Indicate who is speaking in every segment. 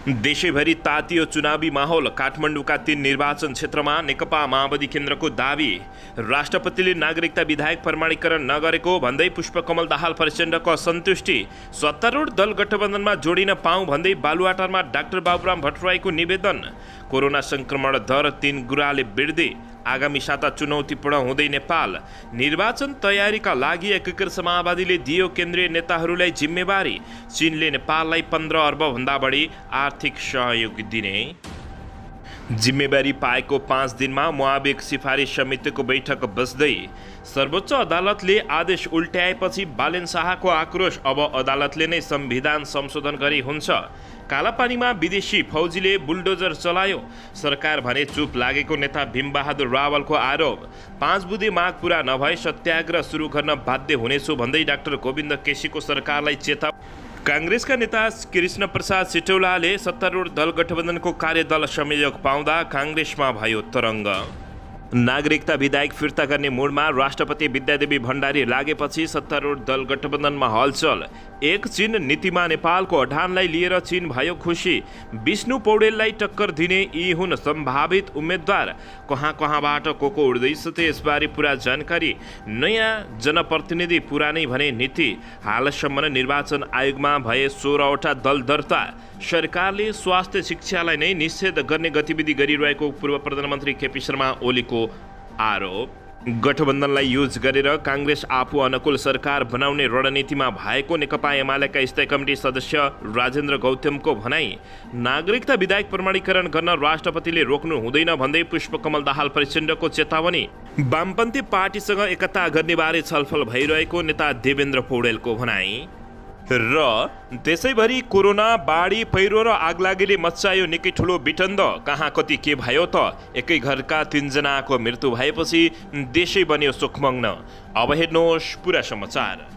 Speaker 1: देशैभरि तातियो चुनावी माहौल। काठमाडौँका 3 निर्वाचन क्षेत्रमा नेकपा माओवादी केन्द्रको दाबी। राष्ट्रपतिले नागरिकता विधायक प्रमाणीकरण नगरेको भन्दै पुष्पकमल दाहाल प्रचण्डको असन्तुष्टि। सत्तारूढ दल गठबन्धनमा जोडिन पाऊँ भन्दै बालुवाटारमा डाक्टर बाबुराम भट्टराईको निवेदन। कोरोना संक्रमण दर 3 गुणाले वृद्धि। आगामी साता चुनौतीपूर्ण हुँदै नेपाल। निर्वाचन तयारीका लागि एकीकृत माओवादीले दियो केन्द्रीय नेताहरूलाई जिम्मेवारी। चीनले नेपाललाई 15 अर्बभन्दा बढी आर्थिक सहयोग दिने जिम्मेवारी पाएको 5 दिनमा मुआविक सिफारिस समितिको बैठक बस्दै। सर्वोच्च अदालतले आदेश उल्ट्याएपछि बालेन शाहको आक्रोश। अब अदालतले नै संविधान संशोधन गरी हुन्छ। कालापानीमा विदेशी फौजीले बुलडोजर चलायो। सरकार भने चुप लागेको नेता भीमबहादुर रावलको आरोप। 5 बुँदे माग पूरा नभए सत्याग्रह सुरु गर्न बाध्य हुनेछु भन्दै डाक्टर गोविन्द केसीको सरकारलाई चेतावनी। काङ्ग्रेसका नेता कृष्ण प्रसाद सिटौलाले सत्तारूढ दल गठबन्धनको कार्यदल संयोजक पाउँदा काङ्ग्रेसमा भयो तरङ्ग। नागरिकता विधायक फिर्ता गर्ने मुडमा राष्ट्रपति विद्यादेवी भण्डारी लागेपछि सत्तारूढ दल गठबन्धनमा हलचल। एक चीन नीतिमा नेपालको अडानलाई लिएर चीन भयो खुसी। विष्णु पौडेललाई टक्कर दिने यी हुन् सम्भावित उम्मेद्वार। कहाँबाट को उड्दैछ त्यसबारे पुरा जानकारी। नयाँ जनप्रतिनिधि पुरानै भने नीति। हालसम्म निर्वाचन आयोगमा भए 16वटा दल दर्ता। सरकारले स्वास्थ्य शिक्षालाई नै निषेध गर्ने गतिविधि गरिरहेको पूर्व प्रधानमन्त्री केपी शर्मा ओलीको आरोप। गठबन्धनलाई युज गरेर काङ्ग्रेस आफू अनुकूल सरकार बनाउने रणनीतिमा भएको नेकपा एमालेका स्थायी कमिटी सदस्य राजेन्द्र गौतमको भनाई। नागरिकता विधायक प्रमाणीकरण गर्न राष्ट्रपतिले रोक्नु हुँदैन भन्दै पुष्पकमल दाहाल प्रचण्डको चेतावनी। वामपन्थी पार्टीसँग एकता गर्नेबारे छलफल भइरहेको नेता देवेन्द्र पौडेलको भनाई। र देशैभरि कोरोना, बाढी, पहिरो र आगलागीले मच्चायो निकै ठुलो विटन्द। कहाँ कति के भयो त? एकै घरका 3 जनाको मृत्यु भएपछि देशै बन्यो शोकमग्न। अब हेर्नुहोस् पुरा समाचार।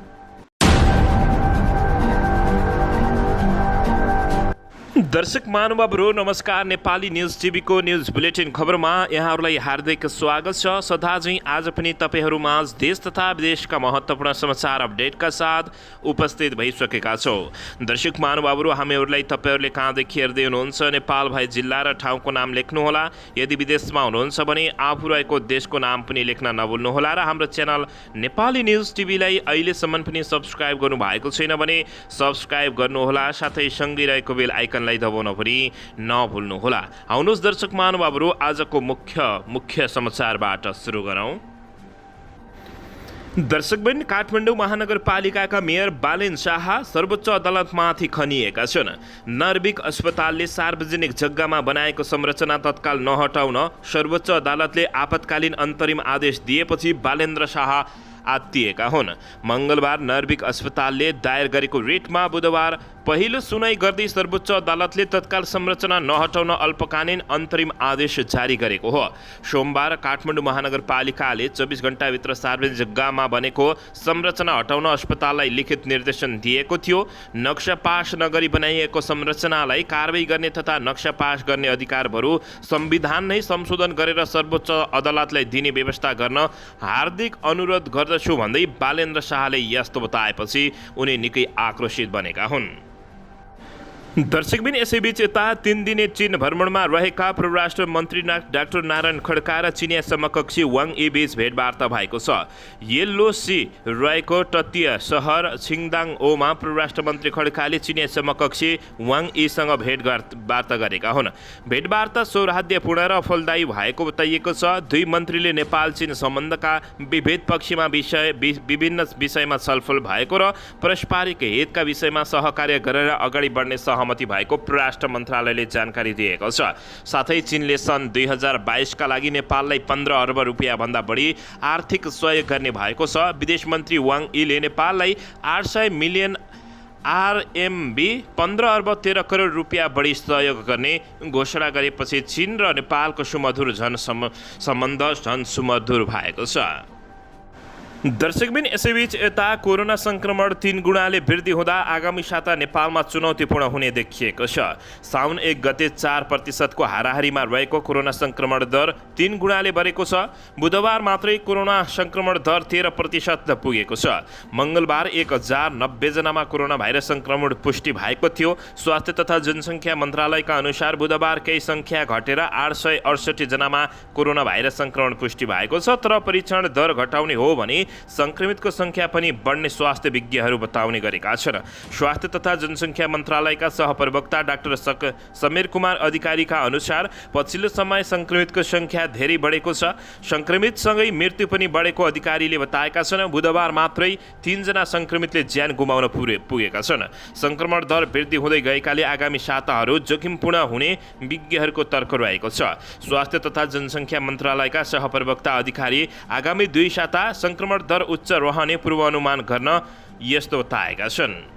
Speaker 1: दर्शक महानुभावहरू नमस्कार। नेपाली न्युज टिभीको न्युज बुलेटिन खबरमा यहाँहरूलाई हार्दिक स्वागत छ। सदाझैँ आज पनि तपाईँहरूमाझ देश तथा विदेशका महत्त्वपूर्ण समाचार अपडेटका साथ उपस्थित भइसकेका छौँ। दर्शक महानुभावहरू, हामीहरूलाई तपाईँहरूले कहाँदेखि हेर्दै हुनुहुन्छ नेपाल भए जिल्ला र ठाउँको नाम लेख्नुहोला। यदि विदेशमा हुनुहुन्छ भने आफू रहेको देशको नाम पनि लेख्न नभुल्नुहोला। र हाम्रो च्यानल नेपाली न्युज टिभीलाई अहिलेसम्म पनि सब्सक्राइब गर्नुभएको छैन भने सब्सक्राइब गर्नुहोला। साथै सँगै रहेको बेल आइकन दबाउन पनि नभुल्नुहोला। आउनुहोस् दर्शक महानुभावहरू, आजको मुख्य समाचारबाट सुरु गरौँ। दर्शकबिन, काठमाडौँ महानगरपालिकाका मेयर बालेन शाह सर्वोच्च अदालतमाथि खनिएका छन्। नर्भिक अस्पतालले सार्वजनिक जग्गामा बनाएको संरचना तत्काल नहटाउन सर्वोच्च अदालतले आपतकालीन अन्तरिम आदेश दिएपछि बालेन्द्र शाह आत्तिएका हुन्। मङ्गलबार नर्भिक अस्पतालले दायर गरेको रिटमा बुधबार पहिलो सुनाइ गर्दै सर्वोच्च अदालतले तत्काल संरचना नहटाउन अल्पकालीन अन्तरिम आदेश जारी गरेको हो। सोमबार काठमाडौँ महानगरपालिकाले 24 घण्टाभित्र सार्वजनिक जग्गामा बनेको संरचना हटाउन अस्पताललाई लिखित निर्देशन दिएको थियो। नक्सा पास नगरी बनाइएको संरचनालाई कारबाही गर्ने तथा नक्सा पास गर्ने अधिकारहरू संविधान नै संशोधन गरेर सर्वोच्च अदालतलाई दिने व्यवस्था गर्न हार्दिक अनुरोध गर्दछु भन्दै बालेन्द्र शाहले यस्तो बताएपछि उनी निकै आक्रोशित बनेका हुन्। दर्शकबिन, यसैबीच यता 3 दिने चीन भ्रमणमा रहेका परराष्ट्र मन्त्री डाक्टर नारायण खड्का र चिनिया समकक्षी वाङ यी बीच भेटवार्ता भएको छ। येल्लो सी रहेको तटीय सहर छिङदाङओमा परराष्ट्र मन्त्री खड्काले चिनिया समकक्षी वाङ यीसँग भेटवार्ता गरेका हुन्। भेटवार्ता सौहार्दपूर्ण र फलदायी भएको बताइएको छ। दुई मन्त्रीले नेपाल चीन सम्बन्धका विविध पक्षमा विभिन्न विषयमा छलफल भएको र पारस्परिक हितका विषयमा सहकार्य गरेर अगाडि बढ्ने सहमति भएको परराष्ट्र मन्त्रालयले जानकारी दिएको छ। साथै चीनले सन् 2022 का लागि नेपाललाई 15 अर्ब रुपियाँ भन्दा बढी आर्थिक सहयोग गर्ने भएको छ। विदेश मन्त्री वाङ यीले नेपाललाई 800 मिलियन आरएमबी 15 अर्ब 13 करोड रुपियाँ बढी सहयोग गर्ने घोषणा गरेपछि चीन र नेपालको सुमधुर सम्बन्ध झन सुमधुर भएको छ। दर्शकबिन यसैबीच यता कोरोना संक्रमण 3 गुणाले वृद्धि हुँदा आगामी साता नेपालमा चुनौतीपूर्ण हुने देखिएको छ। साउन 1 गते 4% को हाराहारीमा रहेको कोरोना संक्रमण दर 3 गुणाले बढेको छ। बुधबार मात्रै कोरोना संक्रमण दर 13% पुगेको छ। मङ्गलबार 1090 जनामा कोरोना भाइरस संक्रमण पुष्टि भएको थियो। स्वास्थ्य तथा जनसङ्ख्या मन्त्रालयका अनुसार बुधबार केही सङ्ख्या घटेर 868 जनामा कोरोना भाइरस संक्रमण पुष्टि भएको छ। तर परीक्षण दर घटाउने हो भने संक्रमितको संख्या पनि बढ्ने स्वास्थ्य विज्ञहरू बताउने गरेका छन्। स्वास्थ्य तथा जनसङ्ख्या मन्त्रालयका सहप्रवक्ता डाक्टर समीर कुमार अधिकारीका अनुसार पछिल्लो समय संक्रमितको संख्या धेरै बढेको छ। संक्रमितसँगै मृत्यु पनि बढेको अधिकारीले बताएका छन्। बुधबार मात्रै 3 जना संक्रमितले ज्यान गुमाउन पुगेका छन्। संक्रमण दर वृद्धि हुँदै गएकाले आगामी साताहरू जोखिमपूर्ण हुने विज्ञहरूको तर्क रहेको छ। स्वास्थ्य तथा जनसङ्ख्या मन्त्रालयका सहप्रवक्ता अधिकारी आगामी 2 साता संक्रमण दर उच्च रहने पूर्वानुमान गर्न यस्तो बताएका छन्।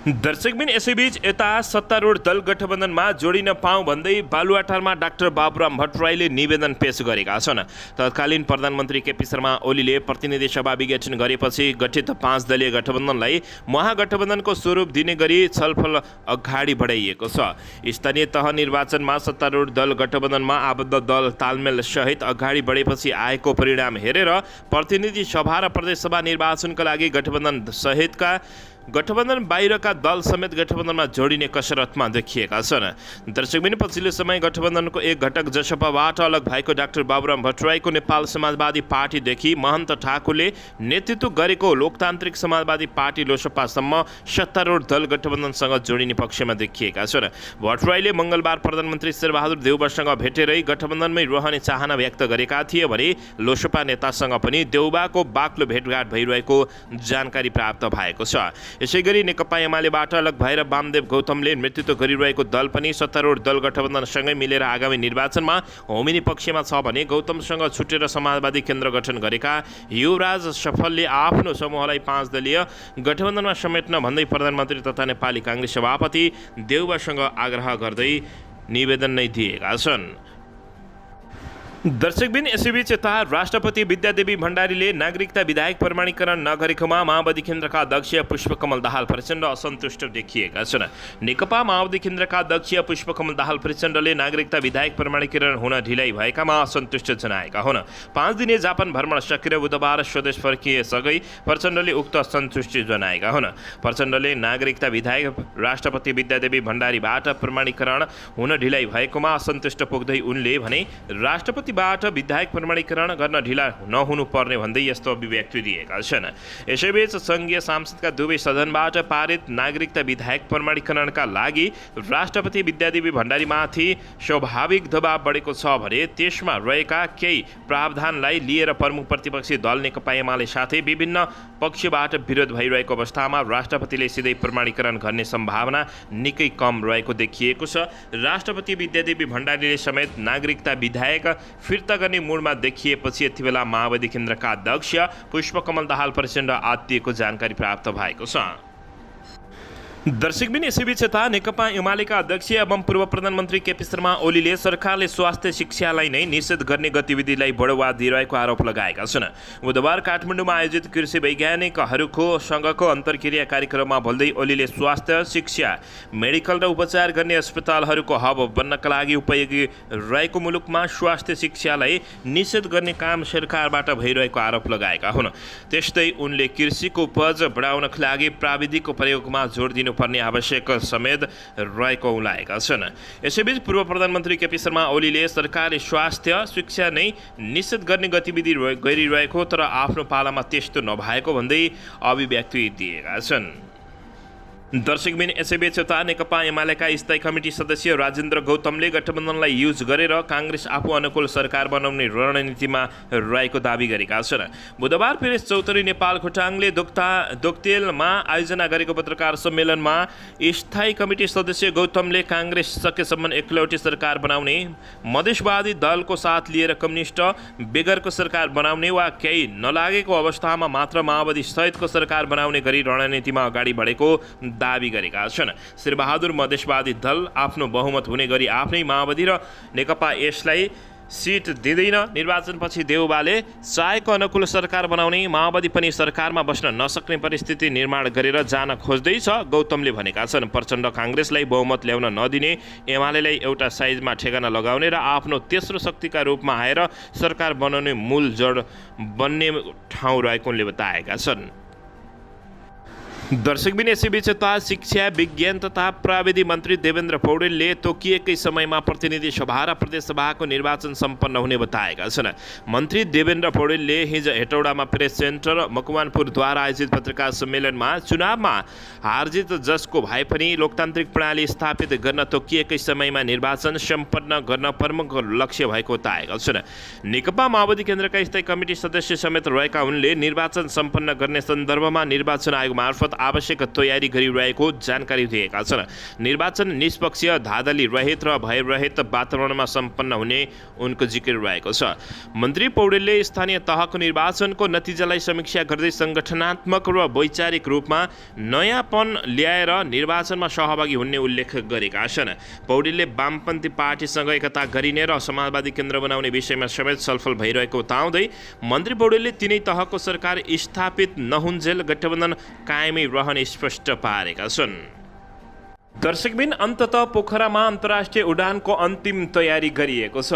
Speaker 1: दर्शकबिन यसैबीच यता सत्तारूढ दल गठबन्धनमा जोडिन पाऊँ भन्दै बालुवाटारमा डाक्टर बाबुराम भट्टराईले निवेदन पेश गरेका छन्। तत्कालीन प्रधानमन्त्री केपी शर्मा ओलीले प्रतिनिधि सभा विघटन गरेपछि गठित 5 दलीय गठबन्धनलाई महागठबन्धनको स्वरूप दिने गरी छलफल अगाडि बढाइएको छ। स्थानीय तह निर्वाचनमा सत्तारूढ दल गठबन्धनमा आबद्ध दल तालमेल सहित अगाडि बढेपछि आएको परिणाम हेरेर प्रतिनिधि सभा र प्रदेशसभा निर्वाचनका लागि गठबन्धन बाहिरका दल समेत गठबन्धनमा जोडिने कसरतमा देखिएका छन्। दर्शकबिन पछिल्लो समय गठबन्धनको एक घटक जसपाबाट अलग भएको डाक्टर बाबुराम भट्टराईको नेपाल समाजवादी पार्टीदेखि महन्त ठाकुरले नेतृत्व गरेको लोकतान्त्रिक समाजवादी पार्टी लोसपासम्म सत्तारूढ दल गठबन्धनसँग जोडिने पक्षमा देखिएका छन्। भट्टराईले मङ्गलबार प्रधानमन्त्री शेरबहादुर देउबासँग भेटेरै गठबन्धनमै रहने चाहना व्यक्त गरेका थिए भने लोसपा नेतासँग पनि देउबाको बाक्लो भेटघाट भइरहेको जानकारी प्राप्त भएको छ। यसैगरी नेकपा एमालेबाट अलग भएर वामदेव गौतमले नेतृत्व गरिरहेको दल पनि सत्तारूढ दल गठबन्धनसँगै मिलेर आगामी निर्वाचनमा होमिने पक्षमा छ भने गौतमसँग छुटेर समाजवादी केन्द्र गठन गरेका युवराज सफलले आफ्नो समूहलाई 5 दलीय गठबन्धनमा समेट्न भन्दै प्रधानमन्त्री तथा नेपाली काङ्ग्रेस सभापति देउबासँग आग्रह गर्दै निवेदन नै दिएका छन्। दर्शकबिन यसैबीच यता राष्ट्रपति विद्यादेवी भण्डारीले नागरिकता विधायक प्रमाणीकरण नगरेकोमा माओवादी केन्द्रका अध्यक्ष पुष्पकमल दाहाल प्रचण्ड असन्तुष्ट देखिएका छन्। नेकपा माओवादी केन्द्रका अध्यक्ष पुष्पकमल दाहाल प्रचण्डले नागरिकता विधायक प्रमाणीकरण हुन ढिलाइ भएकामा असन्तुष्ट जनाएका हुन्। 5 दिने जापान भ्रमण सकेर बुधबार स्वदेश फर्किएसँगै प्रचण्डले उक्त असन्तुष्टि जनाएका हुन्। प्रचण्डले नागरिकता विधायक राष्ट्रपति विद्यादेवी भण्डारीबाट प्रमाणीकरण हुन ढिलाइ भएकोमा असन्तुष्ट पुग्दै उनले भने राष्ट्रपति बाट विधायक प्रमाणीकरण गर्न ढिला नहुनु पर्ने भन्दै यस्तो अभिव्यक्ति दिएका छन्। यसैबीच सङ्घीय संसदका दुवै सदनबाट पारित नागरिकता विधायक प्रमाणीकरणका लागि राष्ट्रपति विद्यादेवी भण्डारीमाथि स्वाभाविक दबाव बढेको छ भने त्यसमा रहेका केही प्रावधानलाई लिएर प्रमुख प्रतिपक्षी दल नेकपा एमाले साथै विभिन्न पक्षबाट विरोध भइरहेको अवस्थामा राष्ट्रपतिले सिधै प्रमाणीकरण गर्ने सम्भावना निकै कम रहेको देखिएको छ। राष्ट्रपति विद्यादेवी भण्डारीले समेत नागरिकता विधायक फिर्ता गर्ने मुडमा देखिएपछि यति बेला माओवादी केन्द्रका अध्यक्ष पुष्पकमल दाहाल प्रचण्ड आत्तिएको जानकारी प्राप्त भएको छ। दर्शकबिन यसैबीच यता नेकपा एमालेका अध्यक्ष एवं पूर्व प्रधानमन्त्री केपी शर्मा ओलीले सरकारले स्वास्थ्य शिक्षालाई नै निषेध गर्ने गतिविधिलाई बढावा दिइरहेको आरोप लगाएका छन्। बुधबार काठमाडौँमा आयोजित कृषि वैज्ञानिकहरूको सँगको अन्तर्क्रिया कार्यक्रममा बोल्दै ओलीले स्वास्थ्य शिक्षा मेडिकल र उपचार गर्ने अस्पतालहरूको हब बन्नका लागि उपयोगी रहेको मुलुकमा स्वास्थ्य शिक्षालाई निषेध गर्ने काम सरकारबाट भइरहेको आरोप लगाएका हुन्। त्यस्तै उनले कृषिको उपज बढाउनका लागि प्राविधिकको प्रयोगमा जोड दिनु पर्ने आवश्यक समेत रहेको उल्लाएका छन्। यसैबीच पूर्व प्रधानमन्त्री केपी शर्मा ओलीले सरकारले स्वास्थ्य शिक्षा नै निषेध गर्ने गतिविधि गरिरहेको तर आफ्नो पालामा त्यस्तो नभएको भन्दै अभिव्यक्ति दिएका छन्। दर्शकबिन यसैबीच यता नेकपा एमालेका स्थायी कमिटी सदस्य राजेन्द्र गौतमले गठबन्धनलाई युज गरेर काङ्ग्रेस आफू अनुकूल सरकार बनाउने रणनीतिमा रहेको दावी गरेका छन्। बुधबार पेरिस चौधरी नेपाल खोटाङले दोक्तेलमा आयोजना गरेको पत्रकार सम्मेलनमा स्थायी कमिटी सदस्य गौतमले काङ्ग्रेस सकेसम्म एकलौटी सरकार बनाउने, मधेसवादी दलको साथ लिएर कम्युनिस्ट बेगरको सरकार बनाउने वा केही नलागेको अवस्थामा मात्र माओवादी सहितको सरकार बनाउने गरी रणनीतिमा अगाडि बढेको दावी गरेका छन्। शेरबहादुर मधेसवादी दल आफ्नो बहुमत हुने गरी आफ्नै माओवादी र नेकपा यसलाई सिट दिँदैन। निर्वाचनपछि देउबाले चाहेको अनुकूल सरकार बनाउने, माओवादी पनि सरकारमा बस्न नसक्ने परिस्थिति निर्माण गरेर जान खोज्दैछ गौतमले भनेका छन्। प्रचण्ड काङ्ग्रेसलाई बहुमत ल्याउन नदिने, एमालेलाई एउटा साइजमा ठेगाना लगाउने र आफ्नो तेस्रो शक्तिका रूपमा आएर सरकार बनाउने मूल जड बन्ने ठाउँ रहेको उनले बताएका छन्। दर्शकबिन यसैबीच शिक्षा विज्ञान तथा प्रविधि मन्त्री देवेन्द्र पौडेलले तोकिएकै समयमा प्रतिनिधि सभा र प्रदेशसभाको निर्वाचन सम्पन्न हुने बताएका छन्। मन्त्री देवेन्द्र पौडेलले हिजो हेटौडामा प्रेस सेन्टर मकवानपुरद्वारा आयोजित पत्रकार सम्मेलनमा चुनावमा हारजित जसको भए पनि लोकतान्त्रिक प्रणाली स्थापित गर्न तोकिएकै समयमा निर्वाचन सम्पन्न गर्न प्रमुख लक्ष्य भएको बताएका छन्। नेकपा माओवादी केन्द्रका स्थायी कमिटी सदस्य समेत रहेका उनले निर्वाचन सम्पन्न गर्ने सन्दर्भमा निर्वाचन आयोग मार्फत आवश्यक तयारी गरिरहेको जानकारी दिएका छन्। निर्वाचन निष्पक्ष, धाँधली रहित र भयरहित वातावरणमा सम्पन्न हुने उनको जिकिर रहेको छ। मन्त्री पौडेलले स्थानीय तहको निर्वाचनको नतिजालाई समीक्षा गर्दै सङ्गठनात्मक र वैचारिक रूपमा नयाँपन ल्याएर निर्वाचनमा सहभागी हुने उल्लेख गरेका छन्। पौडेलले वामपन्थी पार्टीसँग एकता गरिने र समाजवादी केन्द्र बनाउने विषयमा समेत छलफल भइरहेको बताउँदै मन्त्री पौडेलले तिनै तहको सरकार स्थापित नहुन्जेल गठबन्धन कायमै रहने स्पष्ट पारेका छन्। दर्शकबिन अन्ततः पोखरामा अन्तर्राष्ट्रिय उडानको अन्तिम तयारी गरिएको छ।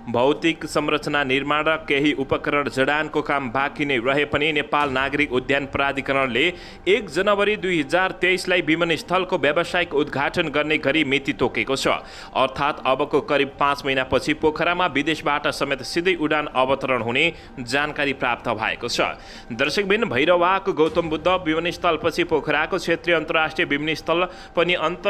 Speaker 1: भौतिक संरचना निर्माण र केही उपकरण जडानको काम बाँकी नै रहे पनि नेपाल नागरिक उद्यान प्राधिकरणले 1 जनवरी 2023लाई विमानस्थलको व्यावसायिक उद्घाटन गर्ने गरी मिति तोकेको छ। अर्थात् अबको करिब 5 महिनापछि पोखरामा विदेशबाट समेत सिधै उडान अवतरण हुने जानकारी प्राप्त भएको छ। दर्शकबिन भैरवाको गौतम बुद्ध विमानस्थलपछि पोखराको क्षेत्रीय अन्तर्राष्ट्रिय विमानस्थल पनि अन्तर्राष्ट्रिय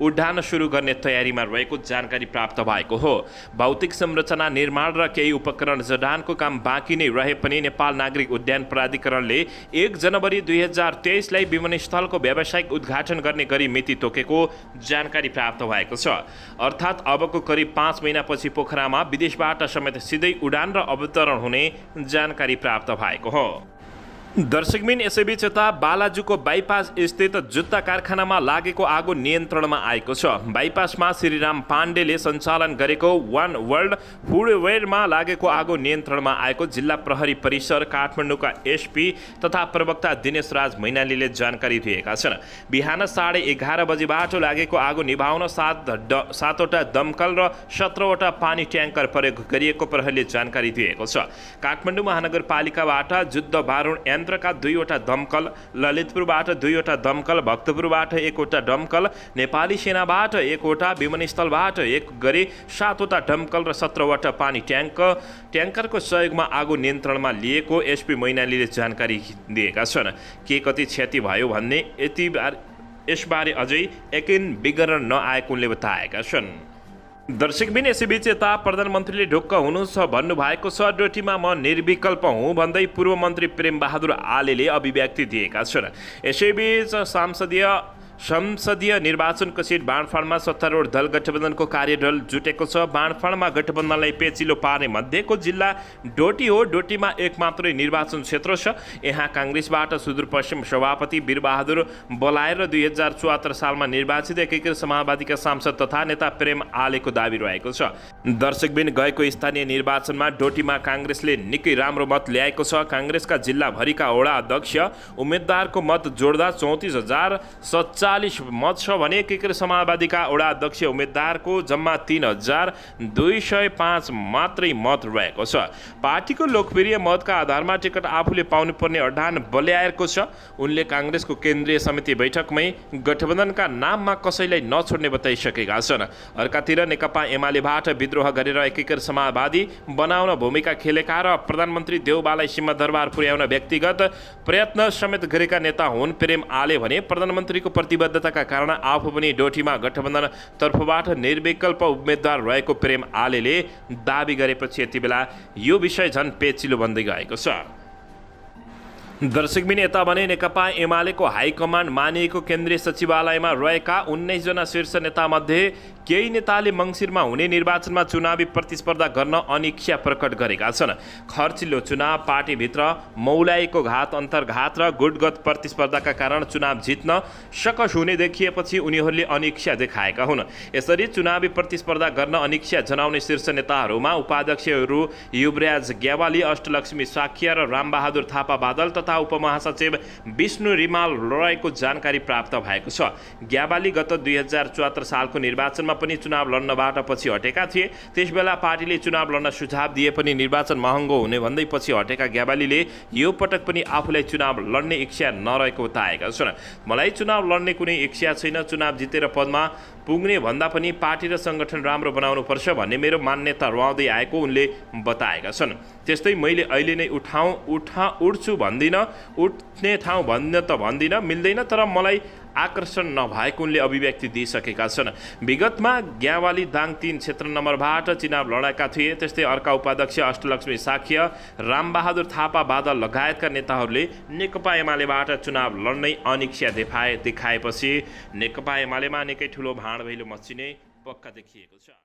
Speaker 1: उडान सुरु गर्ने तयारीमा रहेको जानकारी प्राप्त भएको हो। भौतिक संरचना निर्माण र केही उपकरण जडानको काम बाँकी नै रहे पनि नेपाल नागरिक उद्यान प्राधिकरणले 1 जनवरी 2023लाई विमानस्थलको व्यावसायिक उद्घाटन गर्ने गरी मिति तोकेको जानकारी प्राप्त भएको छ। अर्थात् अबको करिब 5 महिनापछि पोखरामा विदेशबाट समेत सिधै उडान र अवतरण हुने जानकारी प्राप्त भएको हो। दर्शकबिन यसैबीच बालाजुको बाइपास स्थित जुत्ता कारखानामा लागेको आगो नियन्त्रणमा आएको छ। बाइपासमा श्रीराम पाण्डेले सञ्चालन गरेको वान वर्ल्ड फुडवेयरमा लागेको आगो नियन्त्रणमा आएको जिल्ला प्रहरी परिसर काठमाडौँका एसपी तथा प्रवक्ता दिनेश राज मैनालीले जानकारी दिएका छन्। बिहान 11:30 बजेबाट लागेको आगो निभाउन 7वटा दमकल र 17वटा पानी ट्याङ्कर प्रयोग गरिएको प्रहरीले जानकारी दिएको छ। काठमाडौँ महानगरपालिकाबाट जुद्ध बारुण का 2वटा दमकल, ललितपुरबाट 2वटा दमकल, भक्तपुरबाट 1वटा दमकल, नेपाली सेनाबाट 1वटा, विमानस्थलबाट 1 गरी 7वटा दमकल र 17वटा पानी ट्याङ्करको सहयोगमा आगो नियन्त्रणमा लिएको एसपी मैनालीले जानकारी दिएका छन्। के कति क्षति भयो भन्ने यसबारे अझै यकिन विवरण नआएको उनले बताएका छन्। दर्शकबिन यसैबीच प्रधानमन्त्रीले ढुक्क हुनुहुन्छ भन्नुभएको छ। डोटीमा म निर्विकल्प हुँ भन्दै पूर्व मन्त्री प्रेमबहादुर आलेले अभिव्यक्ति दिएका छन्। यसैबीच संसदीय निर्वाचनको सिट बाँडफाँडमा सत्तारूढ दल गठबन्धनको कार्यदल जुटेको छ। बाँडफाँडमा गठबन्धनलाई पेचिलो पार्ने मध्येको जिल्ला डोटी हो। डोटीमा एक मात्रै निर्वाचन क्षेत्र छ। यहाँ काङ्ग्रेसबाट सुदूरपश्चिम सभापति वीरबहादुर बलायर र 2074 सालमा निर्वाचित एकीकृत समाजवादीका सांसद तथा नेता प्रेम आलेको दाबी रहेको छ। दर्शकबिन गएको स्थानीय निर्वाचनमा डोटीमा काङ्ग्रेसले निकै राम्रो मत ल्याएको छ। काङ्ग्रेसका जिल्लाभरिका वडा अध्यक्ष उम्मेद्वारको मत जोड्दा 34,047 मत छ भने एकीकृत समाजवादीका वडा अध्यक्ष उम्मेद्वारको जम्मा 3,205 मात्रै मत रहेको छ। पार्टीको लोकप्रिय मतका आधारमा टिकट आफूले पाउनुपर्ने अडान बल्याएको छ। उनले काङ्ग्रेसको केन्द्रीय समिति बैठकमै गठबन्धनका नाममा कसैलाई नछोड्ने बताइसकेका छन्। अर्कातिर नेकपा एमालेबाट विद्रोह गरेर एकीकृत समाजवादी बनाउन भूमिका खेलेका र प्रधानमन्त्री देउबालाई सिंहदरबार पुर्याउन व्यक्तिगत प्रयत्न समेत गरेका नेता हुन् प्रेम आले भने प्रधानमन्त्रीको प्रतिबद्धताका कारण आफू पनि डोटीमा गठबन्धन तर्फबाट निर्विकल्प उम्मेद्वार रहेको प्रेम आलेले दाबी गरेपछि यति बेला यो विषय झन् पेचिलो बन्दै गएको छ। दर्शकबिन यता भने नेकपा एमालेको हाइकमान्ड मानिएको केन्द्रीय सचिवालयमा रहेका 19 जना शीर्ष नेतामध्ये केही नेताले मङ्सिरमा हुने निर्वाचनमा चुनावी प्रतिस्पर्धा गर्न अनिच्छा प्रकट गरेका छन्। खर्चिलो चुनाव, पार्टीभित्र मौलाएको घात अन्तर्घात र गुटगत प्रतिस्पर्धाका कारण चुनाव जित्न सकस हुने देखिएपछि उनीहरूले अनिच्छा देखाएका हुन्। यसरी चुनावी प्रतिस्पर्धा गर्न अनिच्छा जनाउने शीर्ष नेताहरूमा उपाध्यक्षहरू युवराज ग्यावाली, अष्टलक्ष्मी साख्या र रामबहादुर थापा बादल तथा उपमहासचिव विष्णु रिमाल रहेको जानकारी प्राप्त भएको छ। ग्यावाली गत 2074 सालको निर्वाचनमा पनि चुनाव लड्नबाट पछि हटेका थिए। त्यसबेला पार्टीले चुनाव लड्न सुझाव दिए पनि निर्वाचन महँगो हुने भन्दै पछि हटेका ग्यावालीले यो पटक पनि आफूलाई चुनाव लड्ने इच्छा नरहेको बताएका छन्। मलाई चुनाव लड्ने कुनै इच्छा छैन, चुनाव जितेर पदमा पुग्ने भन्दा पनि पार्टी र सङ्गठन राम्रो बनाउनुपर्छ भन्ने मेरो मान्यता रहँदै आएको उनले बताएका छन्। त्यस्तै मैले अहिले नै उठ्छु भन्दिनँ, उठ्ने ठाउँ भन्दिनँ, मिल्दैन, तर मलाई आकर्षण नभएको उनले अभिव्यक्ति दिइसकेका छन्। विगतमा ग्यावाली दाङ 3 क्षेत्र नम्बरबाट चुनाव लडेका थिए। त्यस्तै अर्का उपाध्यक्ष अष्टलक्ष्मी साख्य, रामबहादुर थापा बादल लगायतका नेताहरूले नेकपा एमालेबाट चुनाव लड्नै अनिच्छा देखाएपछि नेकपा एमालेमा निकै ठुलो भाँडभैलो मच्चिने पक्का देखिएको छ।